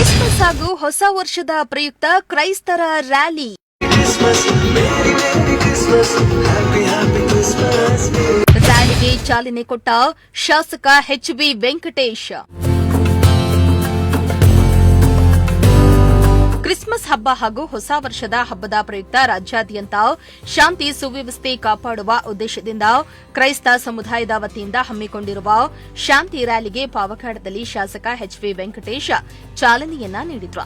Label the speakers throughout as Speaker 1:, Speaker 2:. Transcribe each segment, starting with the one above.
Speaker 1: Christmas ಹಾಗೂ ಹೊಸ ವರ್ಷದ ಪ್ರಯುಕ್ತ ಕ್ರೈಸ್ತರ ರ್ಯಾಲಿ. ರ್ಯಾಲಿಗೆ ಚಾಲನೆ ಕೊಟ್ಟ ಶಾಸಕ ಎಚ್.ಬಿ. ವೆಂಕಟೇಶ್. ಕ್ರಿಸ್ಮಸ್ ಹಬ್ಬ ಹಾಗೂ ಹೊಸ ವರ್ಷದ ಹಬ್ಬದ ಪ್ರಯುಕ್ತ ರಾಜ್ಯಾದ್ಯಂತ ಶಾಂತಿ ಸುವ್ಯವಸ್ಥೆ ಕಾಪಾಡುವ ಉದ್ದೇಶದಿಂದ ಕ್ರೈಸ್ತ ಸಮುದಾಯದ ವತಿಯಿಂದ ಹಮ್ಮಿಕೊಂಡಿರುವ ಶಾಂತಿ ರ್ಯಾಲಿಗೆ ಪಾವಗಡದಲ್ಲಿ ಶಾಸಕ ಎಚ್.ಬಿ. ವೆಂಕಟೇಶ್ ಚಾಲನೆಯನ್ನ ನೀಡಿದರು.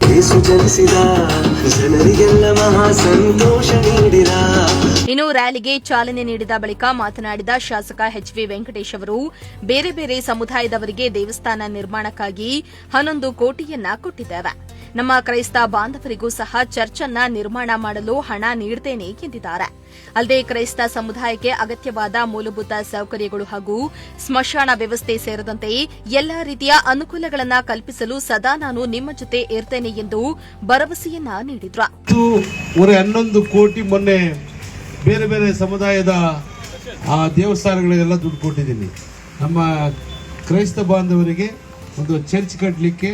Speaker 1: ಇನ್ನು ರ್ಯಾಲಿಗೆ ಚಾಲನೆ ನೀಡಿದ ಬಳಿಕ ಮಾತನಾಡಿದ ಶಾಸಕ ಎಚ್.ಬಿ. ವೆಂಕಟೇಶ್ ಅವರು ಬೇರೆ ಬೇರೆ ಸಮುದಾಯದವರಿಗೆ ದೇವಸ್ಥಾನ ನಿರ್ಮಾಣಕ್ಕಾಗಿ 11 ಕೋಟಿಯನ್ನ ಕೊಟ್ಟಿದ್ದೇವೆ. ನಮ್ಮ ಕ್ರೈಸ್ತ ಬಾಂಧವರಿಗೂ ಸಹ ಚರ್ಚ್ ಅನ್ನ ನಿರ್ಮಾಣ ಮಾಡಲು ಹಣ ನೀಡುತ್ತೇನೆ ಎಂದಿದ್ದಾರೆ. ಅಲ್ಲದೆ ಕ್ರೈಸ್ತ ಸಮುದಾಯಕ್ಕೆ ಅಗತ್ಯವಾದ ಮೂಲಭೂತ ಸೌಕರ್ಯಗಳು ಹಾಗೂ ಸ್ಮಶಾನ ವ್ಯವಸ್ಥೆ ಸೇರಿದಂತೆ ಎಲ್ಲಾ ರೀತಿಯ ಅನುಕೂಲಗಳನ್ನು ಕಲ್ಪಿಸಲು ಸದಾ ನಾನು ನಿಮ್ಮ ಜೊತೆ ಇರ್ತೇನೆ ಎಂದು ಭರವಸೆಯನ್ನ ನೀಡಿದ್ರು.
Speaker 2: 11 ಕೋಟಿ ಮೊನ್ನೆ ಬೇರೆ ಬೇರೆ ಸಮುದಾಯದ ದೇವಸ್ಥಾನಗಳಿಗೆಲ್ಲ ದುಡ್ಡು ಕೊಟ್ಟಿದ್ದೀನಿ. ನಮ್ಮ ಕ್ರೈಸ್ತ ಬಾಂಧವರಿಗೆ ಒಂದು ಚರ್ಚ್ ಕಟ್ಟಲಿಕ್ಕೆ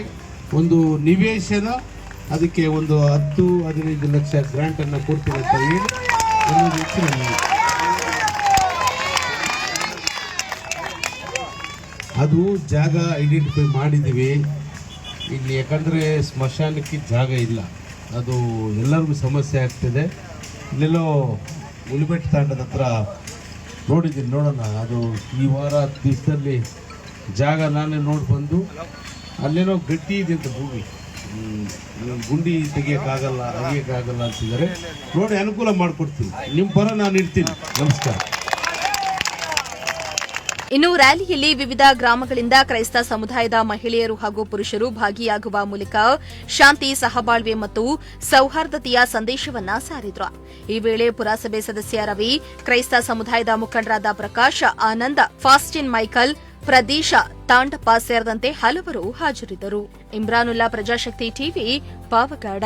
Speaker 2: ಒಂದು ನಿವೇಶನ, ಅದಕ್ಕೆ ಒಂದು 10-15 ಲಕ್ಷ ಗ್ರಾಂಟ್ ಅನ್ನು ಕೊಡ್ತೀನಿ ಅಂತ ಹೇಳಿ ಅದು ಜಾಗ ಐಡೆಂಟಿಫೈ ಮಾಡಿದ್ದೀವಿ ಇಲ್ಲಿ. ಯಾಕಂದರೆ ಸ್ಮಶಾನಕ್ಕೆ ಜಾಗ ಇಲ್ಲ, ಅದು ಎಲ್ಲರಿಗೂ ಸಮಸ್ಯೆ ಆಗ್ತಿದೆ. ಇಲ್ಲೆಲ್ಲೋ ಹುಲಿಬೆಟ್ಟ ತಾಂಡದ ಹತ್ರ ನೋಡಿದ್ದೀನಿ, ನೋಡೋಣ. ಅದು ಈ ವಾರ 10 ದಿವಸದಲ್ಲಿ ಜಾಗ ನಾನೇ ನೋಡಿ ಬಂದು ಅಲ್ಲೇನೋ ಗಟ್ಟಿ ಇದೆ ಅಂತ ಭೂಮಿ, ಗುಂಡಿ ತೆಗಿಯೋಕ್ಕಾಗಲ್ಲ ಅಂತಿದ್ದಾರೆ. ನೋಡಿ ಅನುಕೂಲ ಮಾಡಿಕೊಡ್ತೀನಿ, ನಿಮ್ಮ ಪರ ನಾನು ಇರ್ತೀನಿ. ನಮಸ್ಕಾರ.
Speaker 1: ಇನ್ನು ರ್ಯಾಲಿಯಲ್ಲಿ ವಿವಿಧ ಗ್ರಾಮಗಳಿಂದ ಕ್ರೈಸ್ತ ಸಮುದಾಯದ ಮಹಿಳೆಯರು ಹಾಗೂ ಪುರುಷರು ಭಾಗಿಯಾಗುವ ಮೂಲಕ ಶಾಂತಿ, ಸಹಬಾಳ್ವೆ ಮತ್ತು ಸೌಹಾರ್ದತೆಯ ಸಂದೇಶವನ್ನ ಸಾರಿದ್ರು. ಈ ವೇಳೆ ಪುರಸಭೆ ಸದಸ್ಯ ರವಿ, ಕ್ರೈಸ್ತ ಸಮುದಾಯದ ಮುಖಂಡರಾದ ಪ್ರಕಾಶ್, ಆನಂದ್, ಫಾಸ್ಟಿನ್ ಮೈಕಲ್, ಪ್ರದೀಶ, ತಾಂಡಪ್ಪ ಸೇರಿದಂತೆ ಹಲವರು ಹಾಜರಿದ್ದರು. ಇಮ್ರಾನುಲ್ಲಾ, ಪ್ರಜಾಶಕ್ತಿ ಟಿವಿ, ಪಾವಗಡ.